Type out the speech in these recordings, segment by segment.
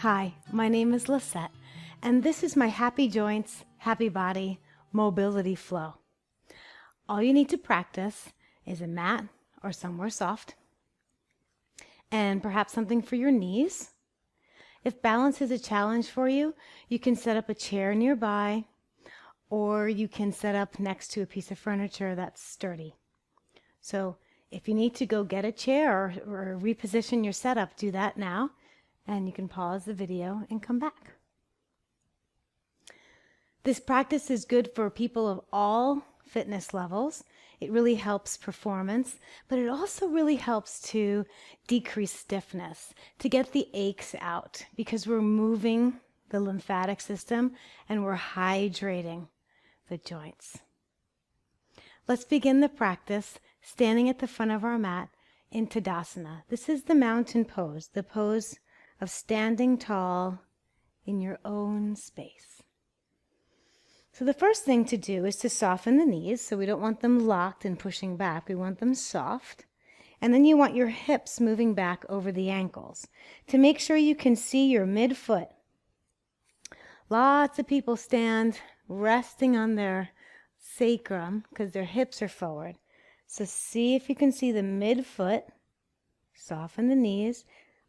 Hi, my name is Lissette, and this is my Happy Joints, Happy Body Mobility Flow. All you need to practice is a mat or somewhere soft, and perhaps something for your knees. If balance is a challenge for you, you can set up a chair nearby, or you can set up next to a piece of furniture that's sturdy. So if you need to go get a chair or reposition your setup, do that now, and you can pause the video and come back. This practice is good for people of all fitness levels. It really helps performance, but it also really helps to decrease stiffness, to get the aches out, because we're moving the lymphatic system and we're hydrating the joints. Let's begin the practice standing at the front of our mat in Tadasana. This is the mountain pose, the pose of standing tall in your own space. So the first thing to do is to soften the knees. So we don't want them locked and pushing back. We want them soft. And then you want your hips moving back over the ankles to make sure you can see your midfoot. Lots of people stand resting on their sacrum because their hips are forward. So see if you can see the midfoot. Soften the knees.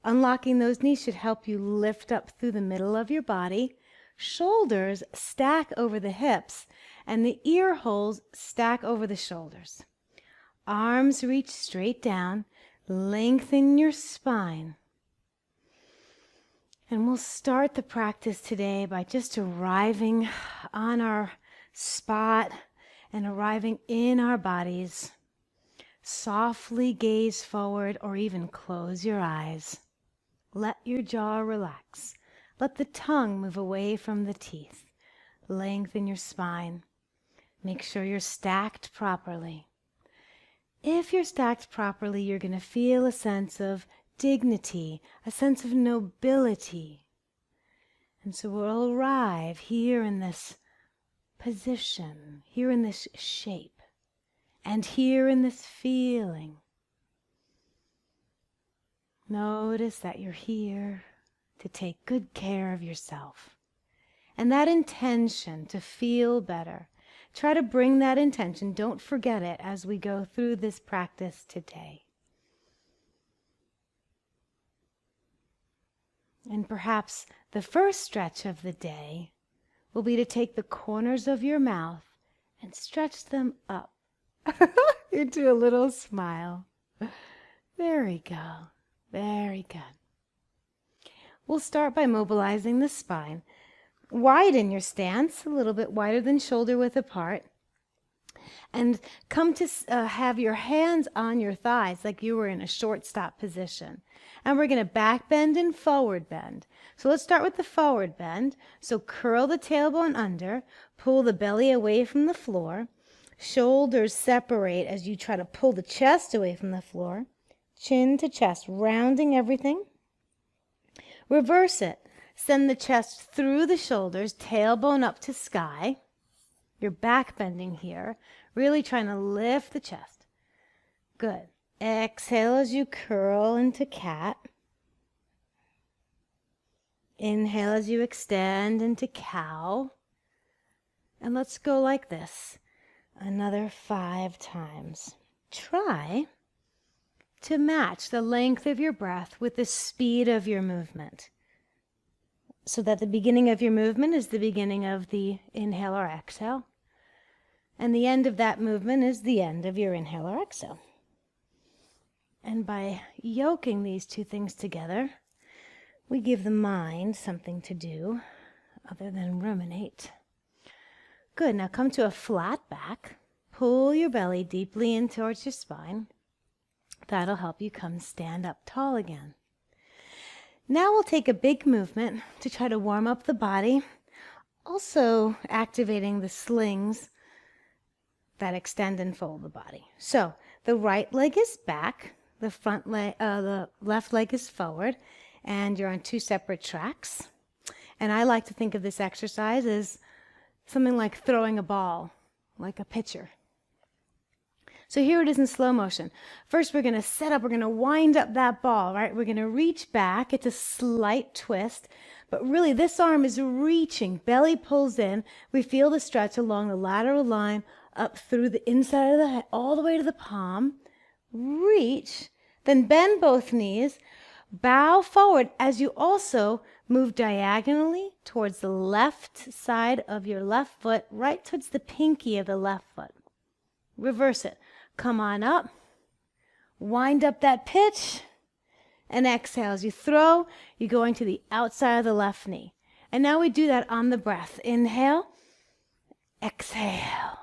Unlocking those knees should help you lift up through the middle of your body. Shoulders stack over the hips, and the ear holes stack over the shoulders. Arms reach straight down. Lengthen your spine. And we'll start the practice today by just arriving on our spot and arriving in our bodies. Softly gaze forward or even close your eyes. Let your jaw relax. Let the tongue move away from the teeth. Lengthen your spine. Make sure you're stacked properly. If you're stacked properly, you're going to feel a sense of dignity, a sense of nobility. And so we'll arrive here in this position, here in this shape, and here in this feeling. Notice that you're here to take good care of yourself. And that intention to feel better, try to bring that intention. Don't forget it as we go through this practice today. And perhaps the first stretch of the day will be to take the corners of your mouth and stretch them up into a little smile. There we go. Very good. We'll start by mobilizing the spine. Widen your stance, a little bit wider than shoulder width apart. And come to have your hands on your thighs like you were in a short stop position. And we're going to back bend and forward bend. So let's start with the forward bend. So curl the tailbone under, pull the belly away from the floor. Shoulders separate as you try to pull the chest away from the floor. Chin to chest, rounding everything. Reverse it. Send the chest through the shoulders, tailbone up to sky. You're back bending here, really trying to lift the chest. Good. Exhale as you curl into cat. Inhale as you extend into cow. And let's go like this. Another 5 times. Try to match the length of your breath with the speed of your movement, so that the beginning of your movement is the beginning of the inhale or exhale, and the end of that movement is the end of your inhale or exhale. And by yoking these two things together, we give the mind something to do other than ruminate. Good. Now come to a flat back. Pull your belly deeply in towards your spine. That'll help you come stand up tall again. Now we'll take a big movement to try to warm up the body, also activating the slings that extend and fold the body. So the right leg is back, the left leg is forward, and you're on 2 separate tracks. And I like to think of this exercise as something like throwing a ball, like a pitcher. So here it is in slow motion. First, we're going to set up, we're going to wind up that ball, right? We're going to reach back. It's a slight twist, but really this arm is reaching. Belly pulls in. We feel the stretch along the lateral line up through the inside of the head, all the way to the palm. Reach, then bend both knees. Bow forward as you also move diagonally towards the left side of your left foot, right towards the pinky of the left foot. Reverse it. Come on up. Wind up that pitch. And exhale. As you throw, you're going to the outside of the left knee. And now we do that on the breath. Inhale. Exhale.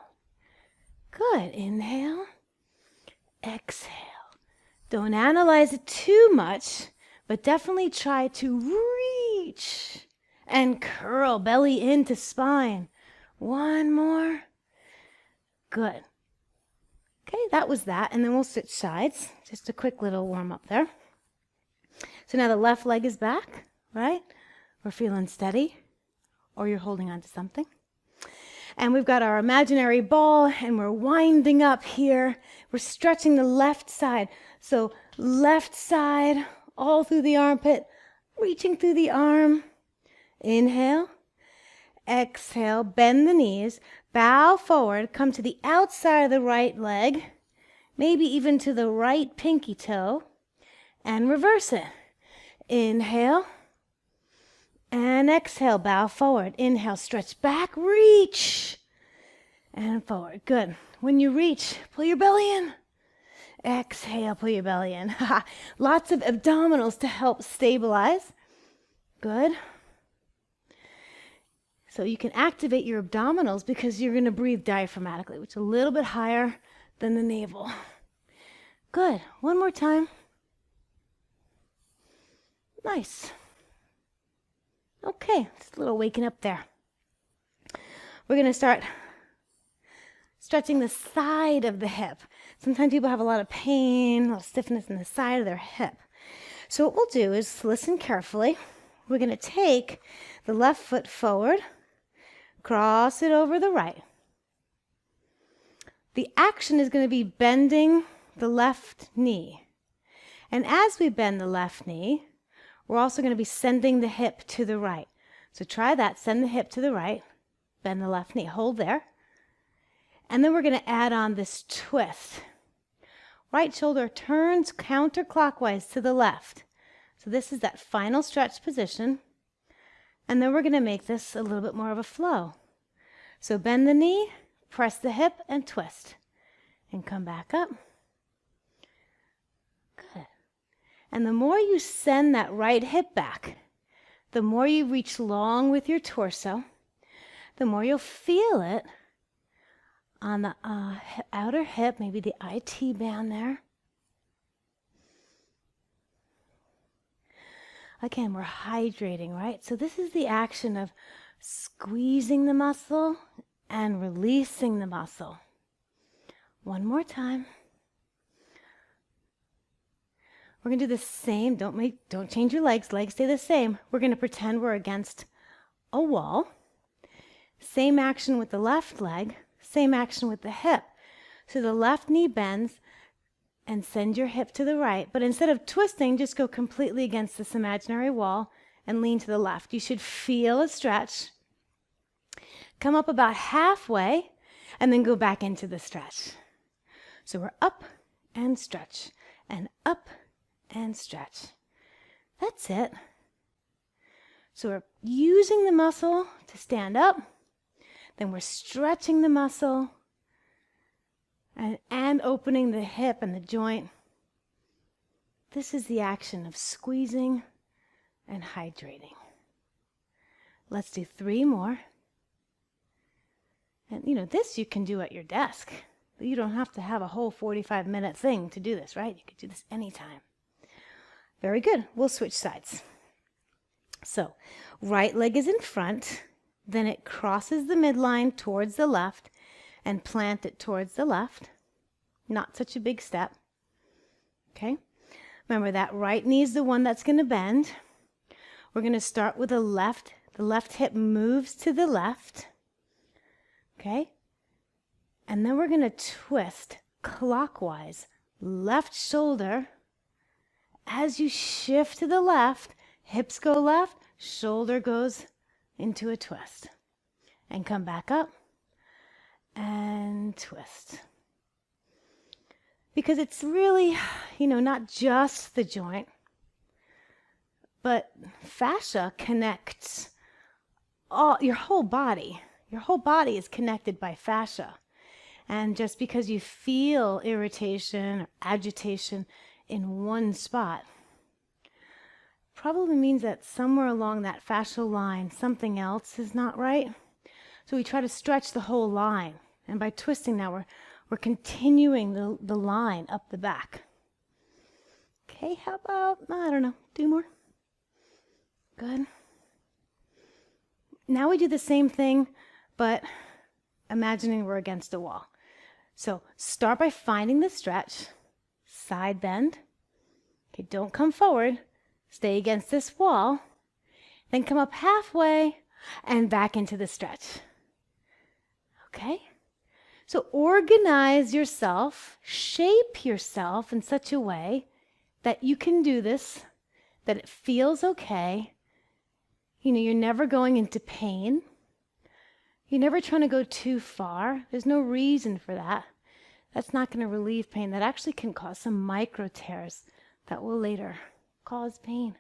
Good. Inhale. Exhale. Don't analyze it too much, but definitely try to reach and curl belly into spine. One more. Good. Okay, that was that. And then we'll switch sides. Just a quick little warm up there. So now the left leg is back, right? We're feeling steady, or you're holding on to something. And we've got our imaginary ball, and we're winding up here. We're stretching the left side. So left side, all through the armpit, reaching through the arm. Inhale. Exhale, bend the knees, bow forward, come to the outside of the right leg, maybe even to the right pinky toe, and reverse it. Inhale, and exhale, bow forward. Inhale, stretch back, reach, and forward. Good. When you reach, pull your belly in. Exhale, pull your belly in. Lots of abdominals to help stabilize. Good. So you can activate your abdominals because you're going to breathe diaphragmatically, which is a little bit higher than the navel. Good. One more time. Nice. Okay, just a little waking up there. We're going to start stretching the side of the hip. Sometimes people have a lot of pain, a lot of stiffness in the side of their hip. So what we'll do is listen carefully. We're going to take the left foot forward, cross it over the right. The action is going to be bending the left knee. And as we bend the left knee, we're also going to be sending the hip to the right. So try that. Send the hip to the right. Bend the left knee. Hold there. And then we're going to add on this twist. Right shoulder turns counterclockwise to the left. So this is that final stretch position. And then we're going to make this a little bit more of a flow. So bend the knee, press the hip, and twist. And come back up. Good. And the more you send that right hip back, the more you reach long with your torso, the more you'll feel it on the outer hip, maybe the IT band there. Again, we're hydrating, right? So this is the action of squeezing the muscle and releasing the muscle. One more time. We're going to do the same. Don't change your legs. Legs stay the same. We're going to pretend we're against a wall. Same action with the left leg. Same action with the hip. So the left knee bends and send your hip to the right. But instead of twisting, just go completely against this imaginary wall and lean to the left. You should feel a stretch. Come up about halfway and then go back into the stretch. So we're up and stretch and up and stretch. That's it. So we're using the muscle to stand up. Then we're stretching the muscle and opening the hip and the joint. This is the action of squeezing and hydrating. Let's do 3 more. And this you can do at your desk. You don't have to have a whole 45-minute thing to do this, right? You could do this anytime. Very good. We'll switch sides. So, right leg is in front, then it crosses the midline towards the left and plant it towards the left. Not such a big step. Okay? Remember that right knee is the one that's going to bend. We're going to start with the left. The left hip moves to the left. Okay? And then we're going to twist clockwise. Left shoulder. As you shift to the left, hips go left, shoulder goes into a twist. And come back up and twist. Because it's really, not just the joint, but fascia connects your whole body. Your whole body is connected by fascia. And just because you feel irritation or agitation in one spot, probably means that somewhere along that fascial line, something else is not right. So we try to stretch the whole line. And by twisting now, we're continuing the line up the back. Okay, how about, I don't know, 2 more? Good. Now we do the same thing, but imagining we're against a wall. So start by finding the stretch, side bend. Okay, don't come forward. Stay against this wall. Then come up halfway and back into the stretch. Okay? So organize yourself, shape yourself in such a way that you can do this, that it feels okay. You're never going into pain. You're never trying to go too far. There's no reason for that. That's not going to relieve pain. That actually can cause some micro tears that will later cause pain.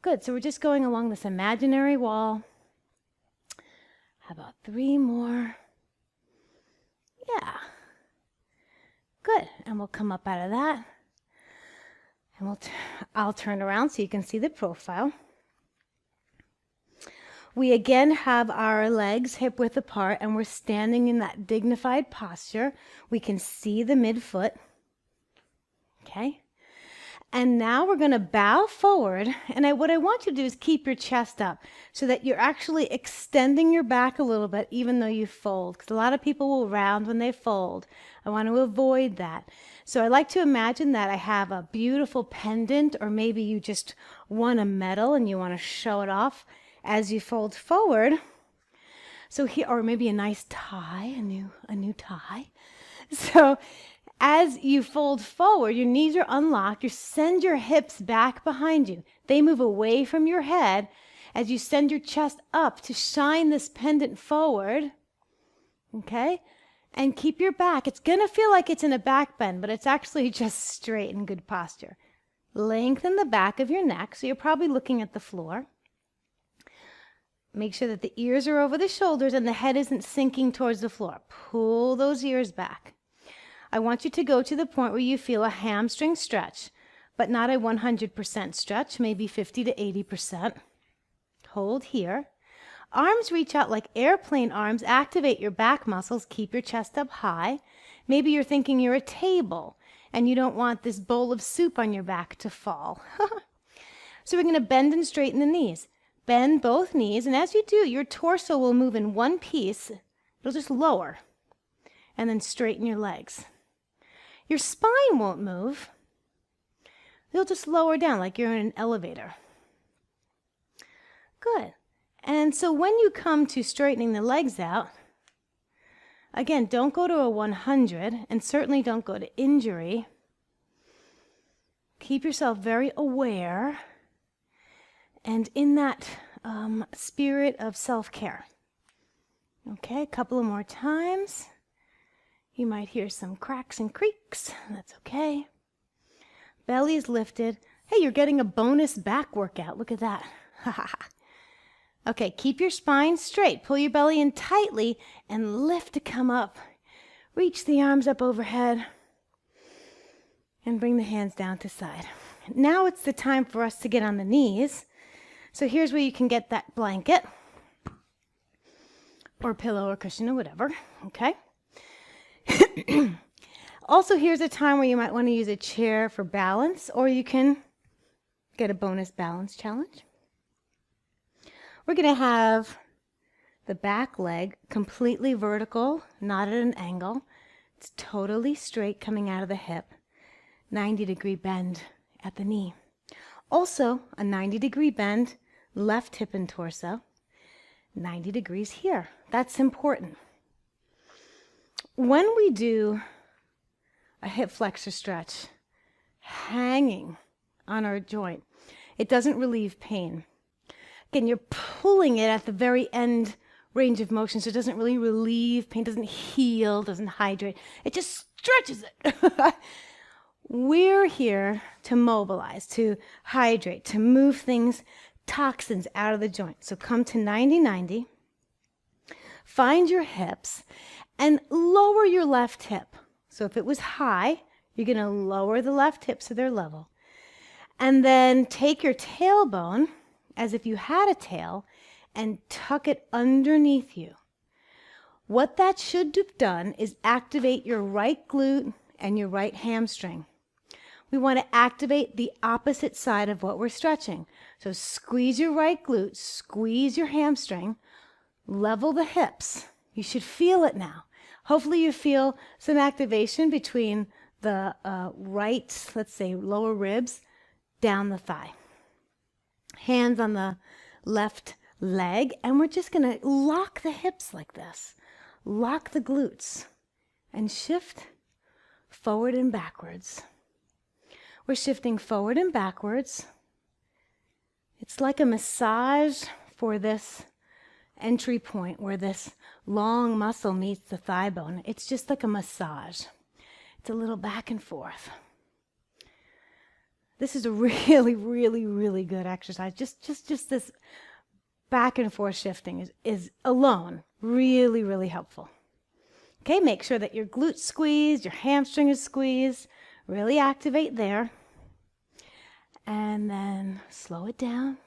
Good, so we're just going along this imaginary wall. How about 3 more? Yeah. Good, and we'll come up out of that. And I'll turn around so you can see the profile. We again have our legs hip width apart and we're standing in that dignified posture. We can see the midfoot. Okay? And now we're going to bow forward, and what I want you to do is keep your chest up so that you're actually extending your back a little bit even though you fold, because a lot of people will round when they fold. I want to avoid that. So I like to imagine that I have a beautiful pendant, or maybe you just won a medal and you want to show it off as you fold forward. So here, or maybe a nice tie, a new tie. So as you fold forward, your knees are unlocked. You send your hips back behind you. They move away from your head as you send your chest up to shine this pendant forward. Okay? And keep your back. It's going to feel like it's in a back bend, but it's actually just straight and good posture. Lengthen the back of your neck, so you're probably looking at the floor. Make sure that the ears are over the shoulders and the head isn't sinking towards the floor. Pull those ears back. I want you to go to the point where you feel a hamstring stretch, but not a 100% stretch, maybe 50 to 80%. Hold here. Arms reach out like airplane arms. Activate your back muscles. Keep your chest up high. Maybe you're thinking you're a table and you don't want this bowl of soup on your back to fall. So we're going to bend and straighten the knees. Bend both knees, and as you do, your torso will move in one piece. It'll just lower, and then straighten your legs. Your spine won't move. You'll just lower down like you're in an elevator. Good. And so when you come to straightening the legs out, again, don't go to a 100, and certainly don't go to injury. Keep yourself very aware and in that spirit of self-care. Okay, a couple of more times. You might hear some cracks and creaks. That's okay. Belly is lifted. Hey, you're getting a bonus back workout. Look at that. Okay, keep your spine straight. Pull your belly in tightly and lift to come up. Reach the arms up overhead and bring the hands down to side. Now it's the time for us to get on the knees. So here's where you can get that blanket or pillow or cushion or whatever. Okay. Also, here's a time where you might want to use a chair for balance, or you can get a bonus balance challenge. We're going to have the back leg completely vertical, not at an angle. It's totally straight coming out of the hip. 90-degree bend at the knee. Also, a 90-degree bend, left hip and torso. 90 degrees here. That's important. When we do a hip flexor stretch hanging on our joint. It doesn't relieve pain. Again, you're pulling it at the very end range of motion, so it doesn't really relieve pain, doesn't heal, doesn't hydrate. It just stretches it. We're here to mobilize, to hydrate, to move things, toxins out of the joint. So come to 90-90. Find your hips and lower your left hip. So if it was high, you're going to lower the left hip so they're level. And then take your tailbone as if you had a tail and tuck it underneath you. What that should have done is activate your right glute and your right hamstring. We want to activate the opposite side of what we're stretching. So squeeze your right glute, squeeze your hamstring, level the hips. You should feel it now. Hopefully you feel some activation between the right, let's say, lower ribs, down the thigh. Hands on the left leg, and we're just going to lock the hips like this. Lock the glutes and shift forward and backwards. We're shifting forward and backwards. It's like a massage for this entry point where this long muscle meets the thigh bone. It's just like a massage. It's a little back and forth. This is a really, really, really good exercise. Just this back and forth shifting is alone really, really helpful. Okay, make sure that your glute squeezed, your hamstring is squeezed. Really activate there. And then slow it down.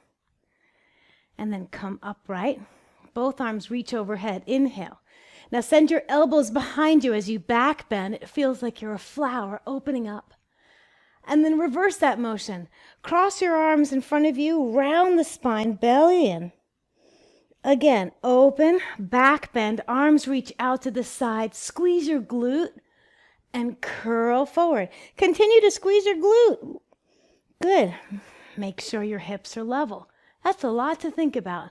And then come upright. Both arms reach overhead. Inhale. Now send your elbows behind you as you back bend. It feels like you're a flower opening up. And then reverse that motion. Cross your arms in front of you, round the spine, belly in. Again, open, back bend, arms reach out to the side, squeeze your glute, and curl forward. Continue to squeeze your glute. Good. Make sure your hips are level. That's a lot to think about.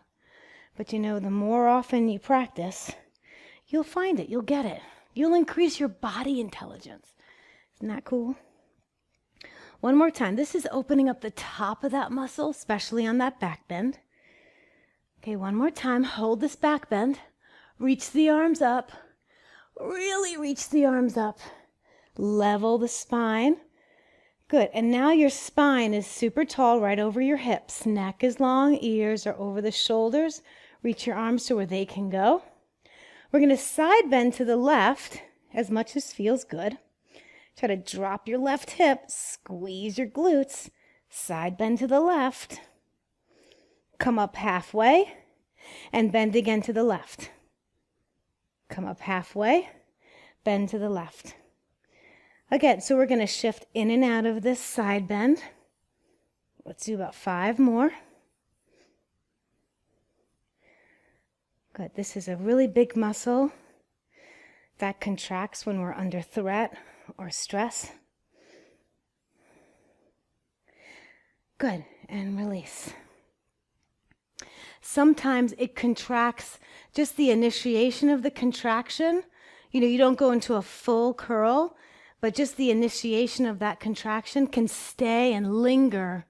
But you know, the more often you practice, you'll find it, you'll get it. You'll increase your body intelligence. Isn't that cool? One more time. This is opening up the top of that muscle, especially on that back bend. Okay, one more time. Hold this back bend. Reach the arms up. Really reach the arms up. Level the spine. Good. And now your spine is super tall right over your hips. Neck is long. Ears are over the shoulders. Reach your arms to where they can go. We're going to side bend to the left as much as feels good. Try to drop your left hip. Squeeze your glutes. Side bend to the left. Come up halfway and bend again to the left. Come up halfway, bend to the left. Again, so we're going to shift in and out of this side bend. Let's do about 5 more. Good. This is a really big muscle that contracts when we're under threat or stress. Good. And release. Sometimes it contracts, just the initiation of the contraction. You know, you don't go into a full curl, but just the initiation of that contraction can stay and linger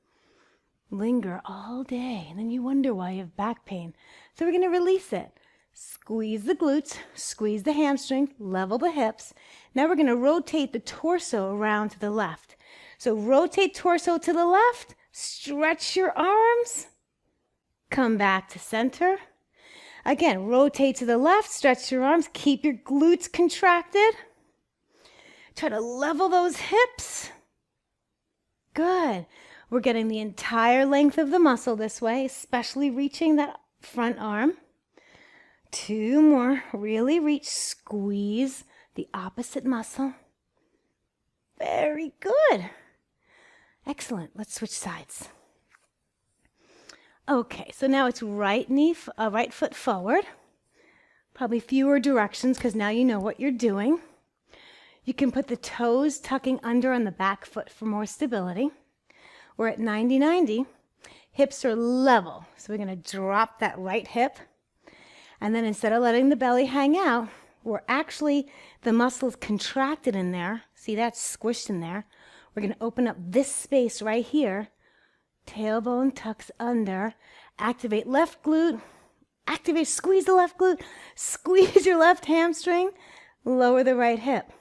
all day. And then you wonder why you have back pain. So we're going to release it. Squeeze the glutes, squeeze the hamstring, level the hips. Now we're going to rotate the torso around to the left. So rotate torso to the left, stretch your arms. Come back to center. Again, rotate to the left, stretch your arms, keep your glutes contracted. Try to level those hips. Good. We're getting the entire length of the muscle this way, especially reaching that front arm. 2 more. Really reach, squeeze the opposite muscle. Very good. Excellent. Let's switch sides. Okay, so now it's right foot forward. Probably fewer directions because now you know what you're doing. You can put the toes tucking under on the back foot for more stability. We're at 90-90. Hips are level. So we're going to drop that right hip. And then instead of letting the belly hang out, We're actually, the muscle is contracted in there. See, that's squished in there. We're going to open up this space right here. Tailbone tucks under. Activate left glute. Activate, squeeze the left glute. Squeeze your left hamstring. Lower the right hip.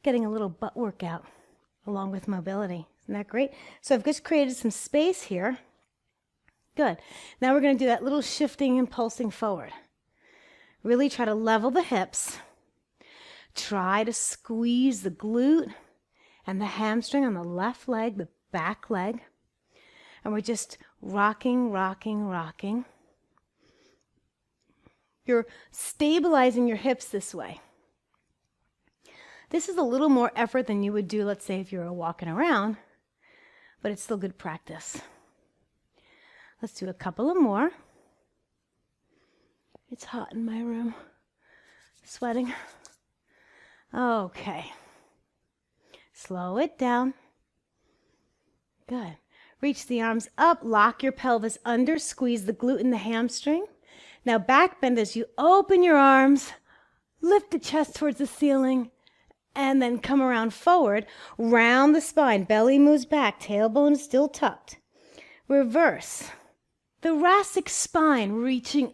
Getting a little butt workout along with mobility. Isn't that great? So I've just created some space here. Good. Now we're going to do that little shifting and pulsing forward. Really try to level the hips. Try to squeeze the glute and the hamstring on the left leg, the back leg. And we're just rocking, rocking, rocking. You're stabilizing your hips this way. This is a little more effort than you would do, let's say, if you were walking around, but it's still good practice. Let's do a couple of more. It's hot in my room. Sweating. Okay. Slow it down. Good. Reach the arms up, lock your pelvis under, squeeze the glute and the hamstring. Now back bend as you open your arms, lift the chest towards the ceiling, and then come around forward, round the spine, belly moves back, tailbone is still tucked. Reverse. Thoracic spine reaching,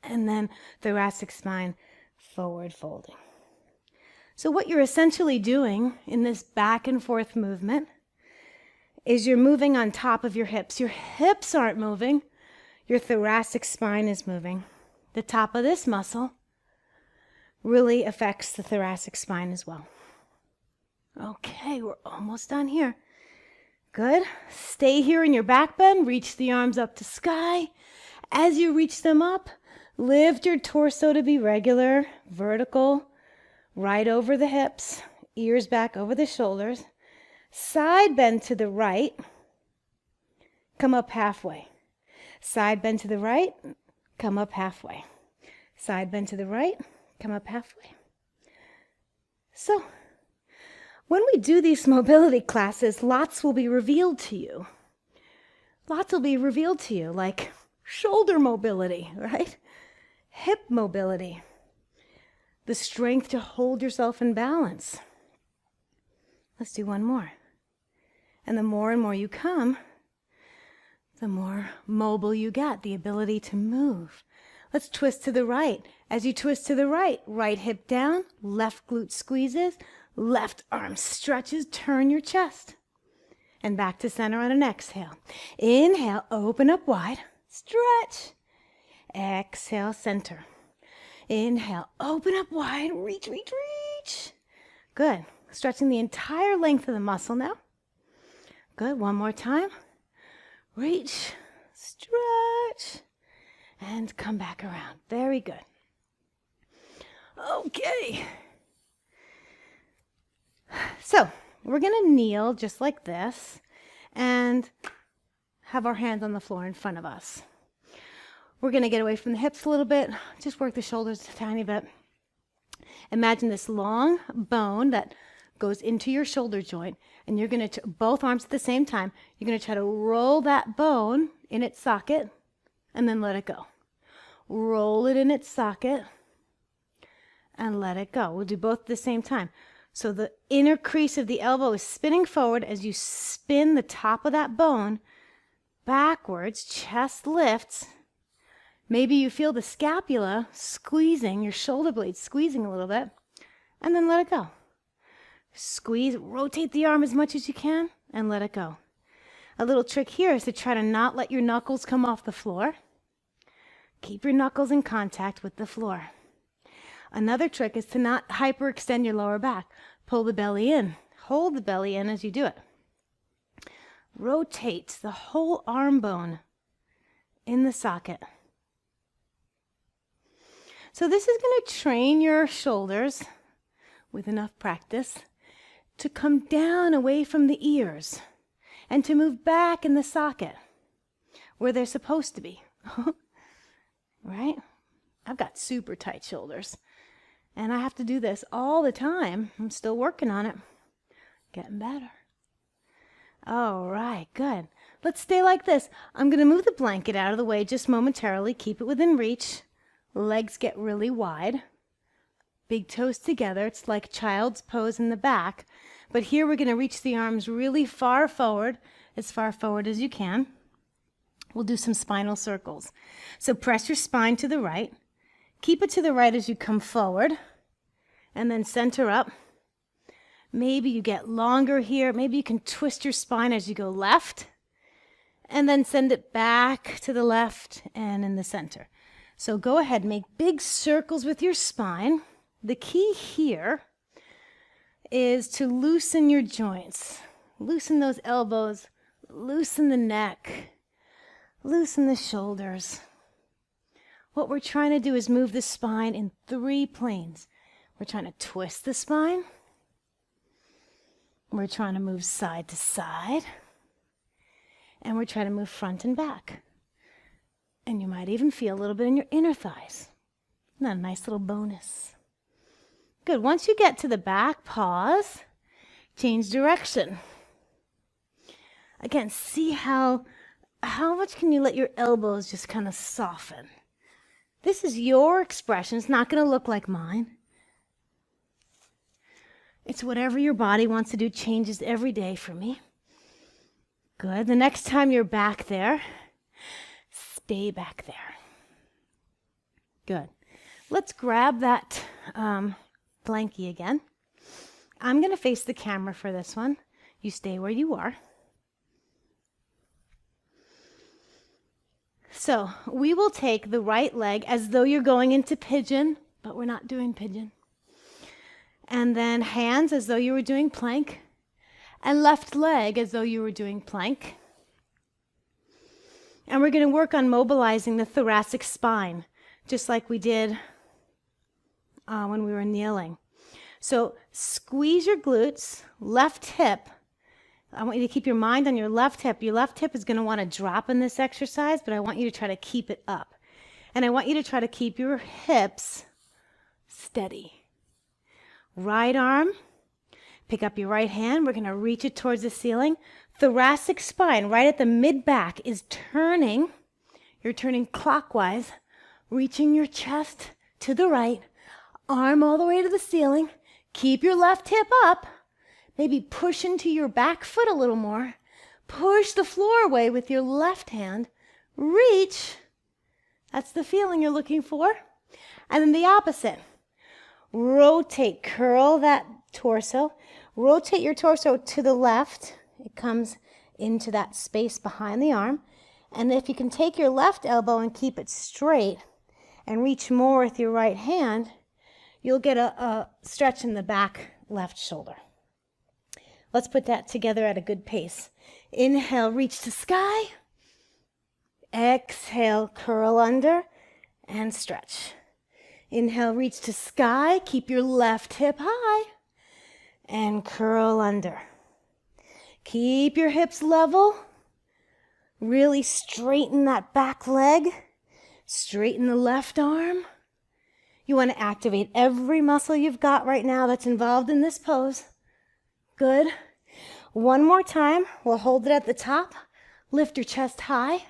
and then thoracic spine forward folding. So what you're essentially doing in this back and forth movement is you're moving on top of your hips. Your hips aren't moving. Your thoracic spine is moving. The top of this muscle really affects the thoracic spine as well. Okay, we're almost done here. Good. Stay here in your back bend. Reach the arms up to sky. As you reach them up, lift your torso to be regular, vertical, right over the hips, ears back over the shoulders. Side bend to the right. Come up halfway. Side bend to the right, come up halfway. Side bend to the right, come up halfway. So, when we do these mobility classes, lots will be revealed to you. Lots will be revealed to you, like shoulder mobility, right? Hip mobility. The strength to hold yourself in balance. Let's do one more. And the more and more you come, the more mobile you get, the ability to move. Let's twist to the right. As you twist to the right, right hip down, left glute squeezes, left arm stretches, turn your chest. And back to center on an exhale. Inhale, open up wide, stretch. Exhale, center. Inhale, open up wide, reach, reach, reach. Good. Stretching the entire length of the muscle now. Good. One more time. Reach, stretch, and come back around. Very good. Okay. So we're going to kneel just like this and have our hands on the floor in front of us. We're going to get away from the hips a little bit, just work the shoulders a tiny bit. Imagine this long bone that goes into your shoulder joint, and you're going to, both arms at the same time, you're going to try to roll that bone in its socket and then let it go. Roll it in its socket and let it go. We'll do both at the same time. So the inner crease of the elbow is spinning forward as you spin the top of that bone backwards, chest lifts. Maybe you feel the scapula squeezing, your shoulder blades squeezing a little bit, and then let it go. Squeeze, rotate the arm as much as you can, and let it go. A little trick here is to try to not let your knuckles come off the floor. Keep your knuckles in contact with the floor. Another trick is to not hyperextend your lower back. Pull the belly in. Hold the belly in as you do it. Rotate the whole arm bone in the socket. So this is going to train your shoulders, with enough practice, to come down away from the ears and to move back in the socket where they're supposed to be. Right? I've got super tight shoulders, and I have to do this all the time. I'm still working on it. Getting better. All right, good. Let's stay like this. I'm going to move the blanket out of the way just momentarily. Keep it within reach. Legs get really wide. big toes together. It's like child's pose in the back. But here we're going to reach the arms really far forward as you can. We'll do some spinal circles. So press your spine to the right. Keep it to the right as you come forward. And then center up. Maybe you get longer here. Maybe you can twist your spine as you go left. And then send it back to the left and in the center. So go ahead, make big circles with your spine. The key here is to loosen your joints. Loosen those elbows, loosen the neck, loosen the shoulders. What we're trying to do is move the spine in 3 planes. We're trying to twist the spine. We're trying to move side to side. And we're trying to move front and back. And you might even feel a little bit in your inner thighs. Isn't that a nice little bonus? Good. Once you get to the back, pause. Change direction. Again, see how much can you let your elbows just kind of soften. This is your expression. It's not going to look like mine. It's whatever your body wants to do. Changes every day for me. Good. The next time you're back there, stay back there. Good. Let's grab that blankie again. I'm going to face the camera for this one. You stay where you are. So we will take the right leg as though you're going into pigeon, but we're not doing pigeon. And then hands as though you were doing plank. And left leg as though you were doing plank. And we're going to work on mobilizing the thoracic spine, just like we did when we were kneeling. So squeeze your glutes, left hip. I want you to keep your mind on your left hip. Your left hip is going to want to drop in this exercise, but I want you to try to keep it up. And I want you to try to keep your hips steady. Right arm. Pick up your right hand. We're going to reach it towards the ceiling. Thoracic spine, right at the mid-back, is turning. You're turning clockwise, reaching your chest to the right. Arm all the way to the ceiling. Keep your left hip up. Maybe push into your back foot a little more. Push the floor away with your left hand. Reach. That's the feeling you're looking for. And then the opposite. Rotate, curl that torso. Rotate your torso to the left. It comes into that space behind the arm. And if you can take your left elbow and keep it straight and reach more with your right hand, you'll get a stretch in the back left shoulder. Let's put that together at a good pace. Inhale, reach to sky. Exhale, curl under and stretch. Inhale, reach to sky. Keep your left hip high. And curl under. Keep your hips level. Really straighten that back leg. Straighten the left arm. You want to activate every muscle you've got right now that's involved in this pose. Good. One more time. We'll hold it at the top. Lift your chest high.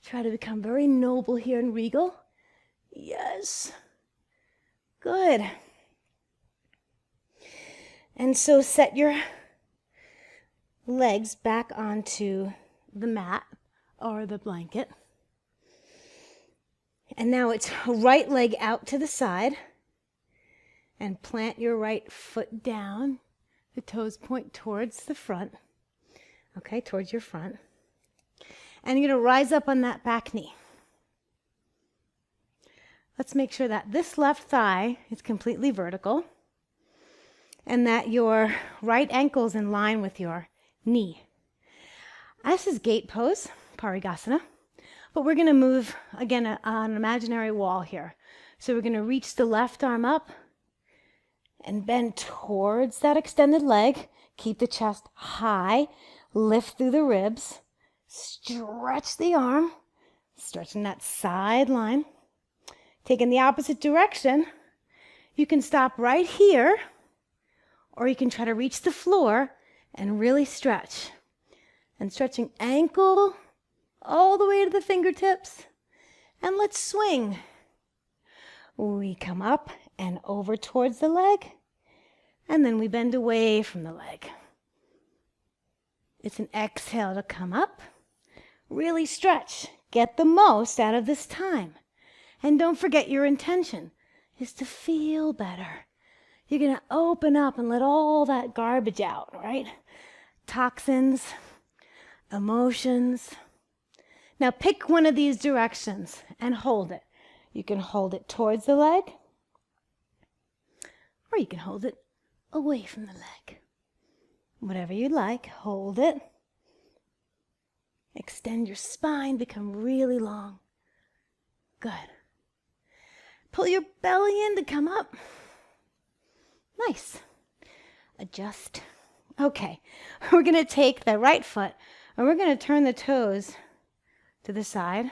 Try to become very noble here and regal. Yes. Good. And so set your legs back onto the mat or the blanket. And now it's right leg out to the side. And plant your right foot down. The toes point towards the front. Okay, towards your front. And you're going to rise up on that back knee. Let's make sure that this left thigh is completely vertical. And that your right ankle is in line with your knee. This is gate pose, Parigasana. But we're going to move, again, on an imaginary wall here. So we're going to reach the left arm up and bend towards that extended leg. Keep the chest high. Lift through the ribs. Stretch the arm. Stretching that side line. Taking the opposite direction. You can stop right here. Or you can try to reach the floor and really stretch. And stretching ankle all the way to the fingertips. And let's swing. We come up and over towards the leg. And then we bend away from the leg. It's an exhale to come up. Really stretch. Get the most out of this time. And don't forget your intention is to feel better. You're going to open up and let all that garbage out, right? Toxins, emotions. Now pick one of these directions and hold it. You can hold it towards the leg, or you can hold it away from the leg. Whatever you like, hold it. Extend your spine, become really long. Good. Pull your belly in to come up. Nice. Adjust. Okay, we're going to take the right foot and we're going to turn the toes to the side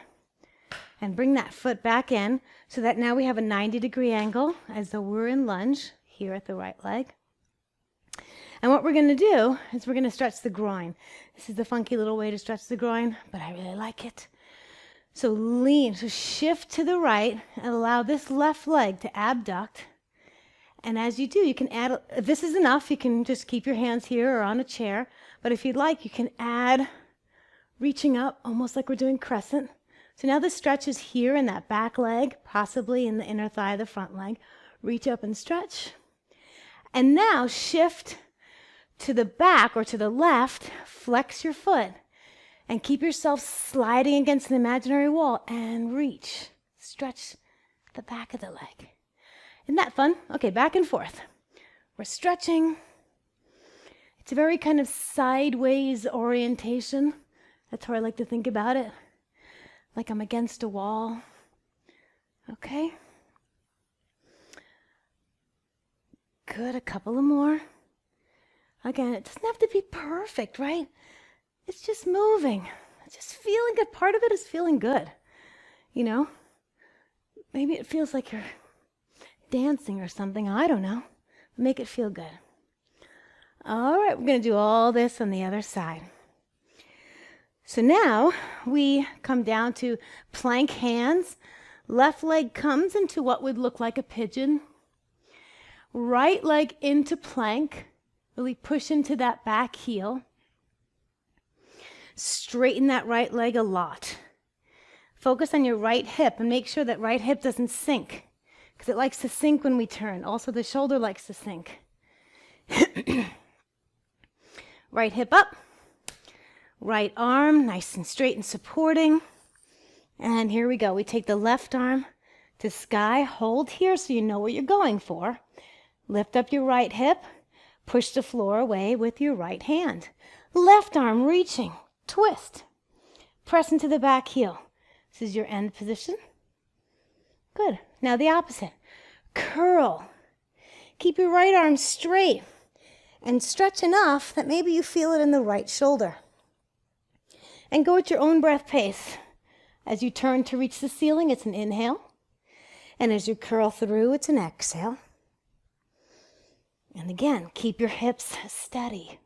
and bring that foot back in so that now we have a 90-degree angle as though we're in lunge here at the right leg. And what we're going to do is we're going to stretch the groin. This is the funky little way to stretch the groin, but I really like it. So lean, so shift to the right and allow this left leg to abduct. And as you do, you can add, if this is enough, you can just keep your hands here or on a chair. But if you'd like, you can add reaching up, almost like we're doing crescent. So now the stretch is here in that back leg, possibly in the inner thigh of the front leg. Reach up and stretch. And now shift to the back or to the left, flex your foot, and keep yourself sliding against an imaginary wall and reach. Stretch the back of the leg. Isn't that fun? Okay, back and forth. We're stretching. It's a very kind of sideways orientation. That's how I like to think about it. Like I'm against a wall. Okay. Good, a couple of more. Again, it doesn't have to be perfect, right? It's just moving. It's just feeling good. Part of it is feeling good. You know? Maybe it feels like you're dancing or something. I don't know. Make it feel good. All right, we're going to do all this on the other side. So now we come down to plank hands. Left leg comes into what would look like a pigeon. Right leg into plank. Really push into that back heel. Straighten that right leg a lot. Focus on your right hip and make sure that right hip doesn't sink, because it likes to sink when we turn. Also, the shoulder likes to sink. Right hip up. Right arm nice and straight and supporting. And here we go. We take the left arm to sky. Hold here so you know what you're going for. Lift up your right hip. Push the floor away with your right hand. Left arm reaching. Twist. Press into the back heel. This is your end position. Good. Now the opposite. Curl. Keep your right arm straight and stretch enough that maybe you feel it in the right shoulder. And go at your own breath pace. As you turn to reach the ceiling, it's an inhale. And as you curl through, it's an exhale. And again, keep your hips steady.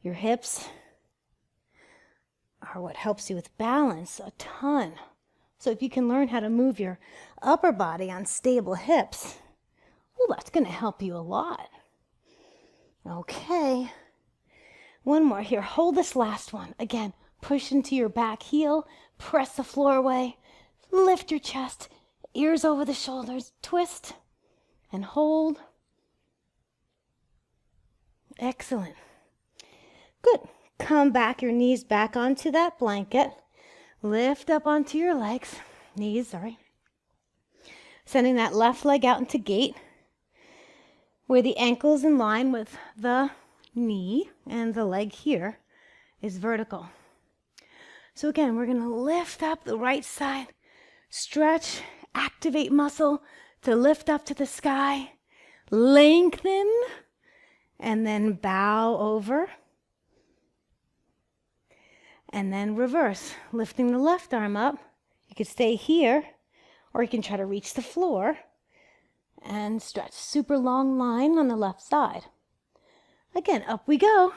Your hips are what helps you with balance a ton. So if you can learn how to move your upper body on stable hips, well, that's going to help you a lot. Okay. One more here. Hold this last one. Again, push into your back heel. Press the floor away. Lift your chest. Ears over the shoulders. Twist and hold. Excellent. Good. Come back, your knees back onto that blanket. Lift up onto your legs. Knees, sorry. Sending that left leg out into gate, where the ankle is in line with the knee and the leg here is vertical. So again, we're going to lift up the right side, stretch, activate muscle to lift up to the sky, lengthen, and then bow over. And then reverse, lifting the left arm up. You could stay here, or you can try to reach the floor and stretch. Super long line on the left side. Again, up we go.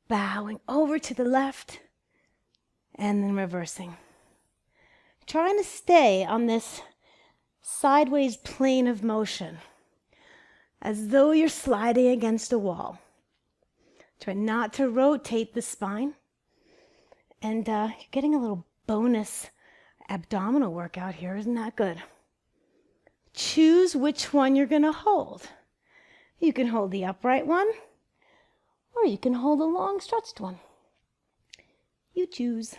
Bowing over to the left, and then reversing. Trying to stay on this sideways plane of motion, as though you're sliding against a wall. Try not to rotate the spine. And you're getting a little bonus abdominal workout here. Isn't that good? Choose which one you're going to hold. You can hold the upright one, or you can hold a long stretched one. You choose.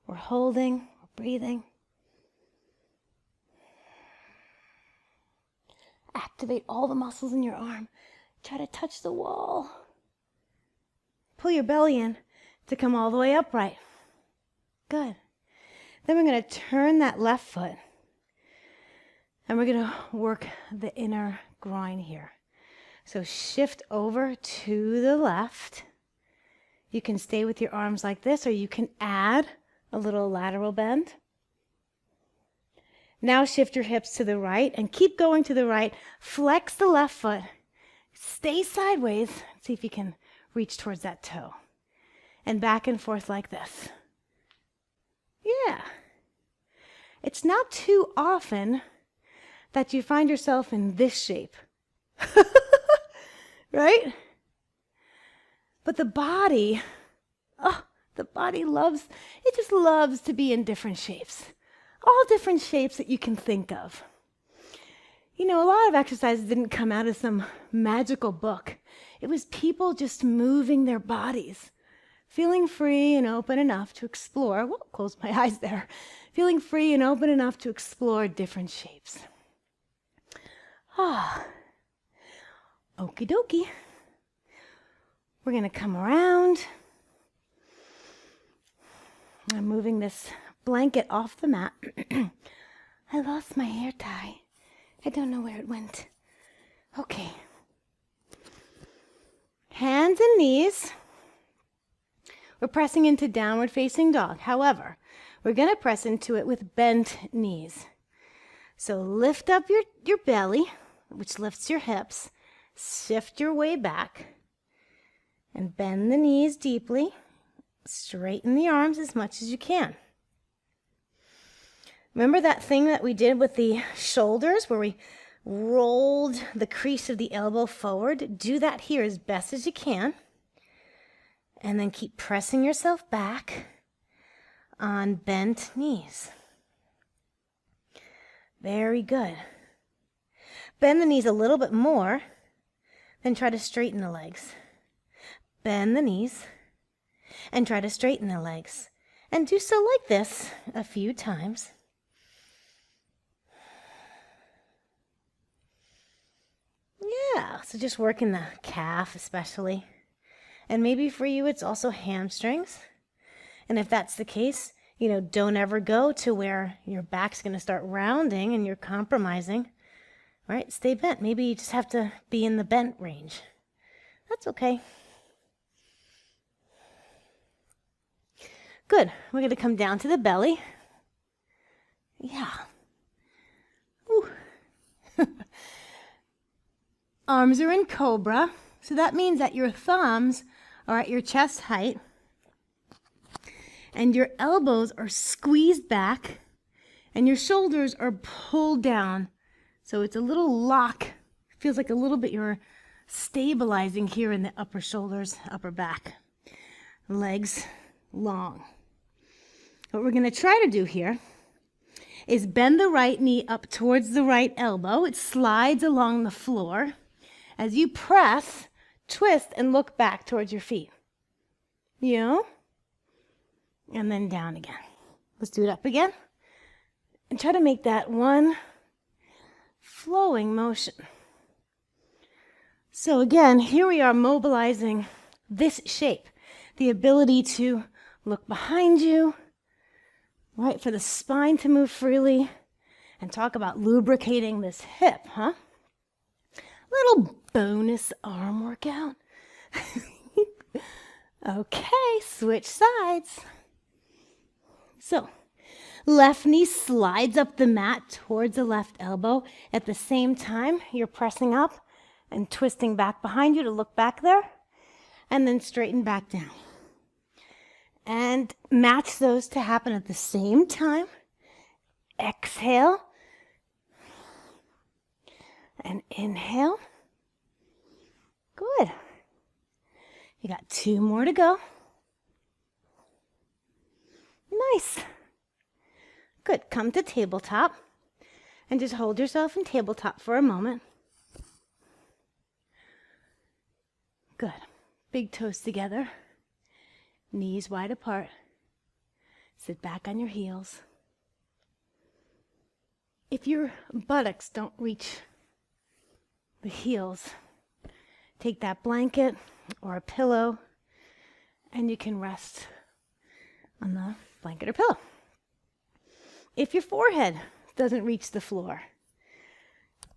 We're holding, we're breathing. Activate all the muscles in your arm. Try to touch the wall. Pull your belly in to come all the way upright. Good. Then we're going to turn that left foot. And we're going to work the inner groin here. So shift over to the left. You can stay with your arms like this, or you can add a little lateral bend. Now shift your hips to the right and keep going to the right. Flex the left foot. Stay sideways. See if you can reach towards that toe. And back and forth like this. Yeah. It's not too often that you find yourself in this shape. Right? But the body loves, it just loves to be in different shapes. All different shapes that you can think of. You know, a lot of exercises didn't come out of some magical book. It was people just moving their bodies, feeling free and open enough to explore. Well, close my eyes there. Feeling free and open enough to explore different shapes. Okie dokie. We're going to come around. I'm moving this blanket off the mat. I lost my hair tie. I don't know where it went. Okay. Hands and knees. We're pressing into downward facing dog. However, we're going to press into it with bent knees. So lift up your belly, which lifts your hips. Shift your way back. And bend the knees deeply. Straighten the arms as much as you can. Remember that thing that we did with the shoulders where we rolled the crease of the elbow forward? Do that here as best as you can. And then keep pressing yourself back on bent knees. Very good. Bend the knees a little bit more, then try to straighten the legs. Bend the knees and try to straighten the legs. And do so like this a few times. Yeah, so just working the calf especially. And maybe for you it's also hamstrings. And if that's the case, you know, don't ever go to where your back's going to start rounding and you're compromising. All right, stay bent. Maybe you just have to be in the bent range. That's okay. Good. We're going to come down to the belly. Yeah. Ooh. Arms are in cobra. So that means that your thumbs are at your chest height. And your elbows are squeezed back. And your shoulders are pulled down. So it's a little lock. Feels like a little bit you're stabilizing here in the upper shoulders, upper back. Legs long. What we're going to try to do here is bend the right knee up towards the right elbow. It slides along the floor. As you press, twist, and look back towards your feet. You know? And then down again. Let's do it up again. And try to make that one flowing motion. So again, here we are mobilizing this shape. The ability to look behind you, right, for the spine to move freely, and talk about lubricating this hip, huh? Little bonus arm workout. Okay, switch sides. So, left knee slides up the mat towards the left elbow. At the same time, you're pressing up and twisting back behind you to look back there, and then straighten back down. And match those to happen at the same time. Exhale, And inhale. Good. You got 2 more to go. Nice. Good. Come to tabletop and just hold yourself in tabletop for a moment. Good. Big toes together. Knees wide apart. Sit back on your heels. If your buttocks don't reach the heels, take that blanket or a pillow and you can rest on the blanket or pillow. If your forehead doesn't reach the floor,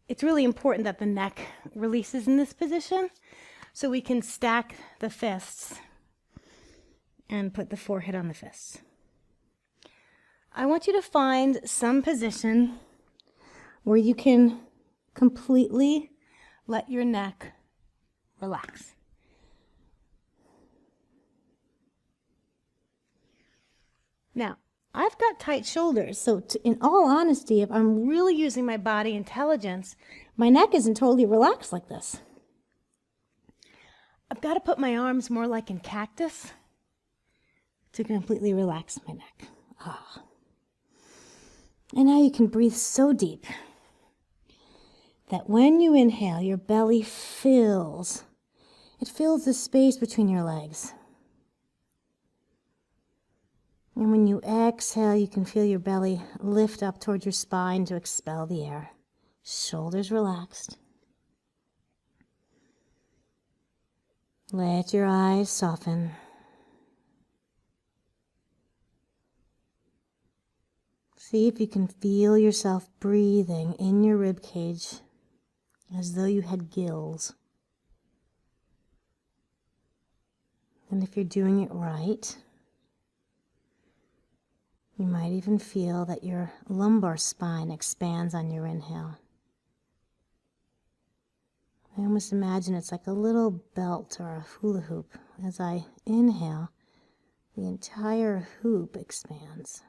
it's really important that the neck releases in this position so we can stack the fists and put the forehead on the fists. I want you to find some position where you can completely let your neck relax. Now, I've got tight shoulders, so in all honesty, if I'm really using my body intelligence, my neck isn't totally relaxed like this. I've got to put my arms more like in cactus to completely relax my neck. Ah. And now you can breathe so deep that when you inhale, your belly fills. It fills the space between your legs. And when you exhale, you can feel your belly lift up toward your spine to expel the air. Shoulders relaxed. Let your eyes soften. See if you can feel yourself breathing in your rib cage as though you had gills. And if you're doing it right, you might even feel that your lumbar spine expands on your inhale. I almost imagine it's like a little belt or a hula hoop. As I inhale, the entire hoop expands.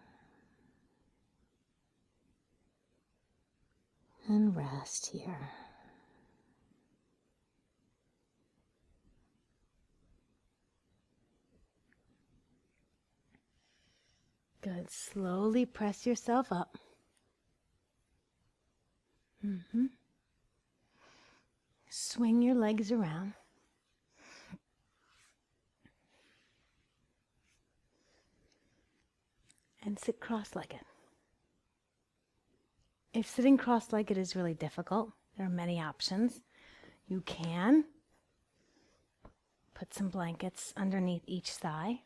And rest here. Good. Slowly press yourself up. Swing your legs around. And sit cross-legged. If sitting cross-legged is really difficult, there are many options. You can put some blankets underneath each thigh,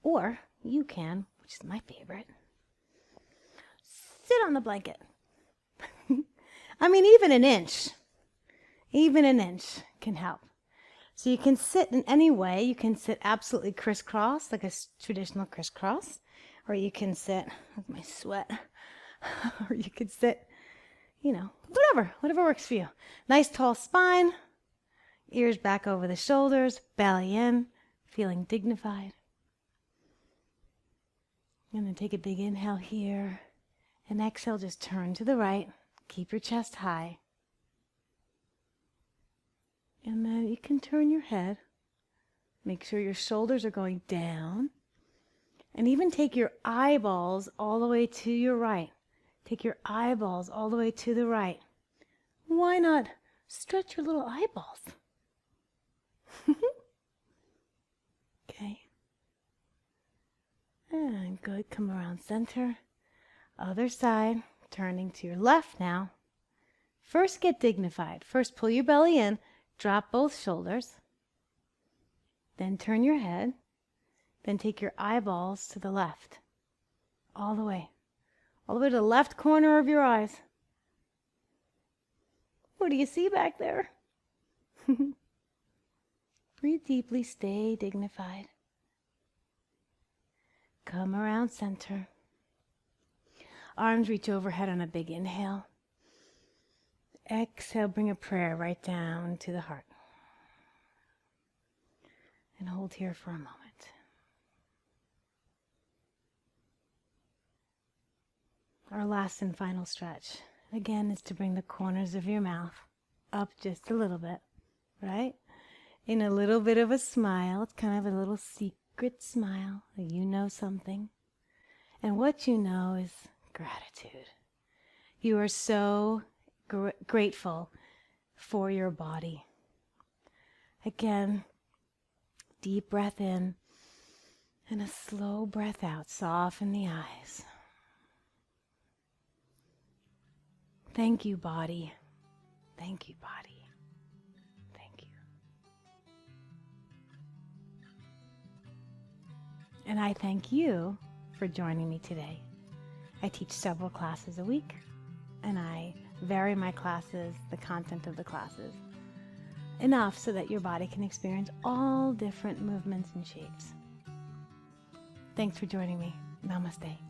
or you can, which is my favorite, sit on the blanket. I mean, even an inch can help. So you can sit in any way. You can sit absolutely crisscross, like a traditional crisscross, or you can sit with my sweat. Or you could sit, whatever works for you. Nice tall spine, ears back over the shoulders, belly in, feeling dignified. And then take a big inhale here, and exhale, just turn to the right. Keep your chest high. And then you can turn your head. Make sure your shoulders are going down. And even take your eyeballs all the way to your right. Take your eyeballs all the way to the right. Why not stretch your little eyeballs? Okay. And good. Come around center. Other side. Turning to your left now. First, get dignified. First, pull your belly in. Drop both shoulders. Then turn your head. Then take your eyeballs to the left. All the way. All the way to the left corner of your eyes. What do you see back there? Breathe deeply, stay dignified. Come around center. Arms reach overhead on a big inhale. Exhale, bring a prayer right down to the heart. And hold here for a moment. Our last and final stretch. Again, is to bring the corners of your mouth up just a little bit, right? In a little bit of a smile. It's kind of a little secret smile. You know something. And what you know is gratitude. You are so grateful for your body. Again, deep breath in and a slow breath out. Soften the eyes. Thank you, body. Thank you, body. Thank you. And I thank you for joining me today. I teach several classes a week, and I vary my classes, the content of the classes, enough so that your body can experience all different movements and shapes. Thanks for joining me. Namaste.